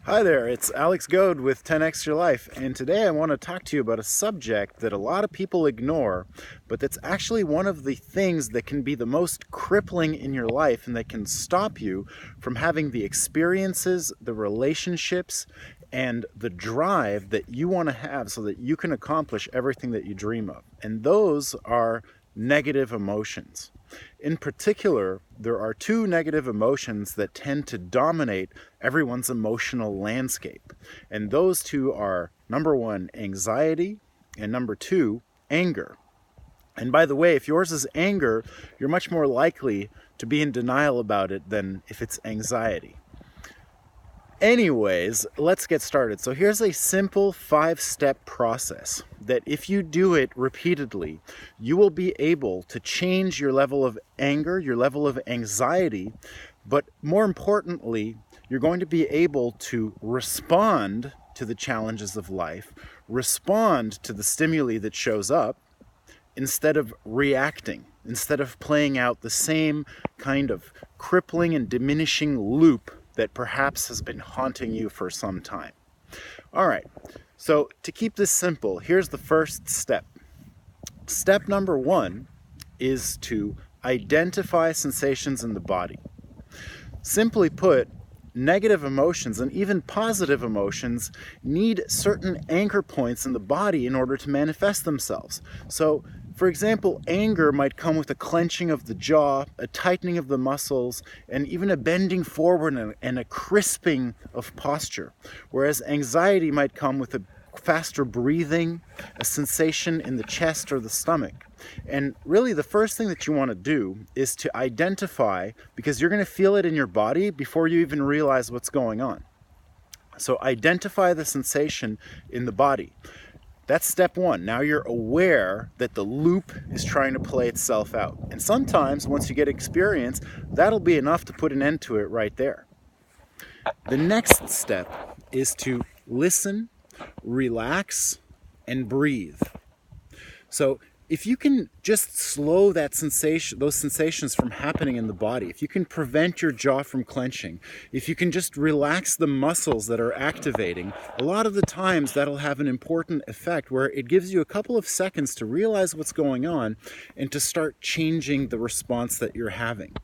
Hi there, it's Alex Goad with 10x Your Life, and today I want to talk to you about a subject that a lot of people ignore, but that's actually one of the things that can be the most crippling in your life and that can stop you from having the experiences, the relationships, and the drive that you want to have so that you can accomplish everything that you dream of. And those are negative emotions. In particular, there are two negative emotions that tend to dominate everyone's emotional landscape. And those two are, number one, anxiety, and number two, anger. And by the way, if yours is anger, you're much more likely to be in denial about it than if it's anxiety. Anyways, let's get started. So here's a simple 5-step process that if you do it repeatedly, you will be able to change your level of anger, your level of anxiety, but more importantly, you're going to be able to respond to the challenges of life, respond to the stimuli that shows up, instead of reacting, instead of playing out the same kind of crippling and diminishing loop that perhaps has been haunting you for some time. All right, so to keep this simple, here's the first step. Step number one is to identify sensations in the body. Simply put, negative emotions and even positive emotions need certain anchor points in the body in order to manifest themselves. So, for example, anger might come with a clenching of the jaw, a tightening of the muscles, and even a bending forward and a crisping of posture. Whereas anxiety might come with a faster breathing, a sensation in the chest or the stomach. And really the first thing that you want to do is to identify, because you're going to feel it in your body before you even realize what's going on. So identify the sensation in the body. That's step one. Now you're aware that the loop is trying to play itself out. And sometimes once you get experience, that'll be enough to put an end to it right there. The next step is to listen, relax, and breathe. So if you can just slow that sensation, those sensations from happening in the body, if you can prevent your jaw from clenching, if you can just relax the muscles that are activating, a lot of the times that'll have an important effect where it gives you a couple of seconds to realize what's going on and to start changing the response that you're having.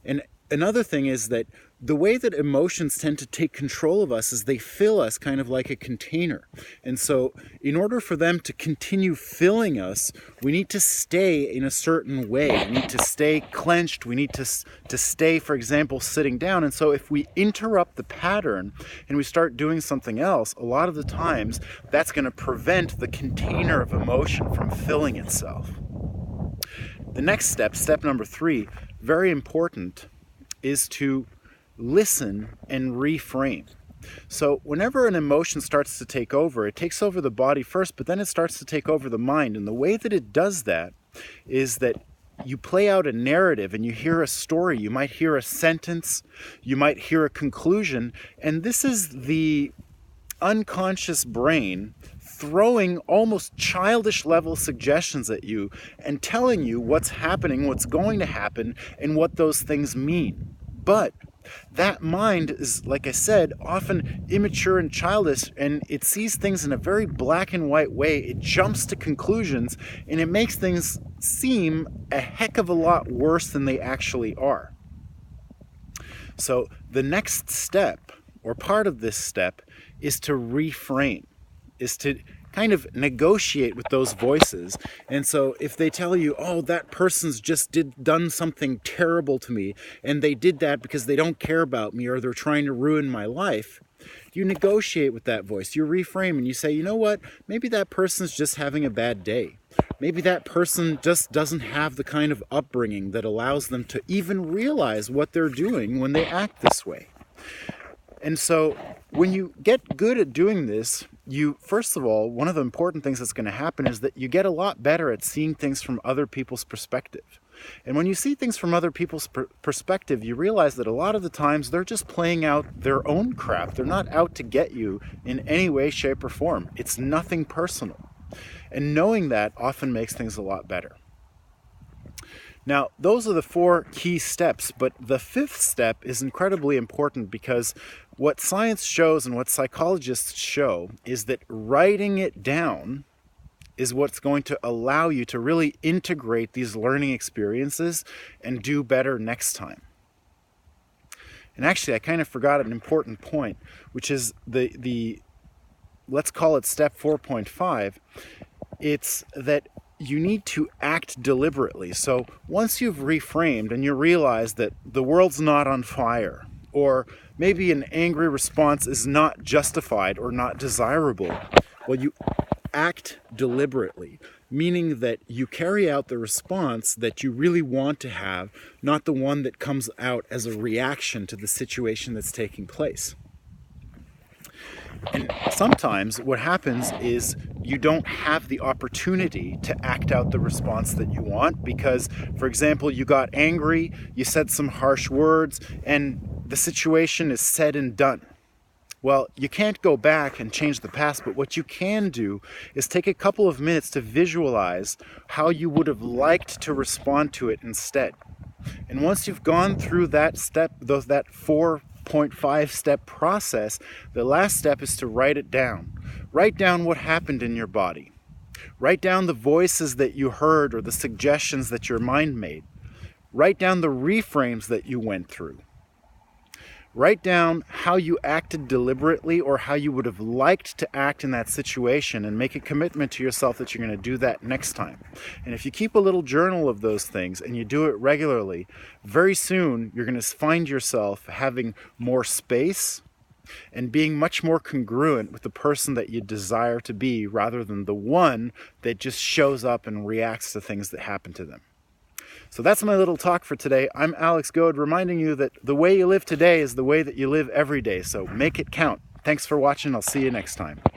And another thing is that the way that emotions tend to take control of us is they fill us kind of like a container. And so in order for them to continue filling us, we need to stay in a certain way. We need to stay clenched. We need to stay, for example, sitting down. And so if we interrupt the pattern and we start doing something else, a lot of the times that's going to prevent the container of emotion from filling itself. The next step, step number 3, very important, is to listen and reframe. So whenever an emotion starts to take over, it takes over the body first, but then it starts to take over the mind. And the way that it does that is that you play out a narrative and you hear a story. You might hear a sentence, you might hear a conclusion, and this is the unconscious brain throwing almost childish level suggestions at you and telling you what's happening, what's going to happen, and what those things mean. But that mind is, like I said, often immature and childish, and it sees things in a very black and white way. It jumps to conclusions, and it makes things seem a heck of a lot worse than they actually are. So the next step, or part of this step, is to reframe, is to kind of negotiate with those voices. And so if they tell you, oh, that person's just done something terrible to me, and they did that because they don't care about me or they're trying to ruin my life, you negotiate with that voice. You reframe and you say, you know what, maybe that person's just having a bad day. Maybe that person just doesn't have the kind of upbringing that allows them to even realize what they're doing when they act this way. And so when you get good at doing this, first of all, one of the important things that's going to happen is that you get a lot better at seeing things from other people's perspective. And when you see things from other people's perspective, you realize that a lot of the times they're just playing out their own crap. They're not out to get you in any way, shape, or form. It's nothing personal. And knowing that often makes things a lot better. Now, those are the 4 key steps, but the 5th step is incredibly important because what science shows and what psychologists show is that writing it down is what's going to allow you to really integrate these learning experiences and do better next time. And actually, I kind of forgot an important point, which is the let's call it step 4.5. It's that you need to act deliberately. So once you've reframed and you realize that the world's not on fire, or maybe an angry response is not justified or not desirable, well, you act deliberately, meaning that you carry out the response that you really want to have, not the one that comes out as a reaction to the situation that's taking place. And sometimes what happens is you don't have the opportunity to act out the response that you want because, for example, you got angry, you said some harsh words, and the situation is said and done. Well, you can't go back and change the past, but what you can do is take a couple of minutes to visualize how you would have liked to respond to it instead. And once you've gone through that step, that 4.5 step process, the last step is to write it down. Write down what happened in your body. Write down the voices that you heard or the suggestions that your mind made. Write down the reframes that you went through. Write down how you acted deliberately or how you would have liked to act in that situation, and make a commitment to yourself that you're going to do that next time. And if you keep a little journal of those things and you do it regularly, very soon you're going to find yourself having more space and being much more congruent with the person that you desire to be, rather than the one that just shows up and reacts to things that happen to them. So that's my little talk for today. I'm Alex Goad, reminding you that the way you live today is the way that you live every day. So make it count. Thanks for watching. I'll see you next time.